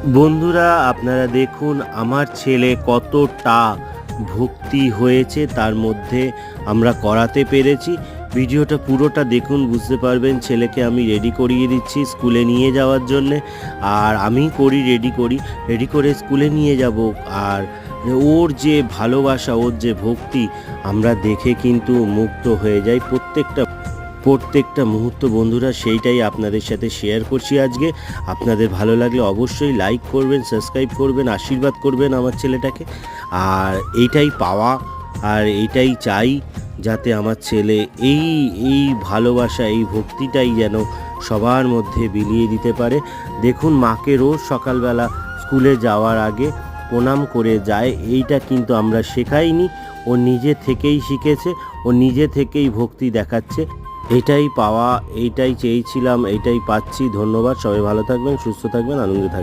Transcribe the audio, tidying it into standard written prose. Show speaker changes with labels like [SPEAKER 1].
[SPEAKER 1] বন্ধুরা, আপনারা দেখুন আমার ছেলে কতটা ভক্তি হয়েছে, তার মধ্যে আমরা করাতে পেরেছি। ভিডিওটা পুরোটা দেখুন, বুঝতে পারবেন। ছেলেকে আমি রেডি করিয়ে দিচ্ছি স্কুলে নিয়ে যাওয়ার জন্যে, আর আমি রেডি করে স্কুলে নিয়ে যাব। আর ওর যে ভালোবাসা, ওর যে ভক্তি, আমরা দেখে কিন্তু মুগ্ধ হয়ে যাই প্রত্যেকটা মুহূর্ত। বন্ধুরা, সেইটাই আপনাদের সাথে শেয়ার করছি আজকে। আপনাদের ভালো লাগলে অবশ্যই লাইক করবেন, সাবস্ক্রাইব করবেন, আশীর্বাদ করবেন আমার ছেলেটাকে। আর এইটাই পাওয়া, আর এইটাই চাই, যাতে আমার ছেলে এই ভালোবাসা, এই ভক্তিটাই যেন সবার মধ্যে বিলিয়ে দিতে পারে। দেখুন, মাকে রোজ সকালবেলা স্কুলে যাওয়ার আগে প্রণাম করে যায়। এইটা কিন্তু আমরা শেখাইনি, ও নিজে থেকেই শিখেছে, ও নিজে থেকেই ভক্তি দেখাচ্ছে। এটাই পাওয়া, এইটাই চেয়েছিলাম, এইটাই পাচ্ছি। ধন্যবাদ। সবাই ভালো থাকবেন, সুস্থ থাকবেন, আনন্দে থাকবেন।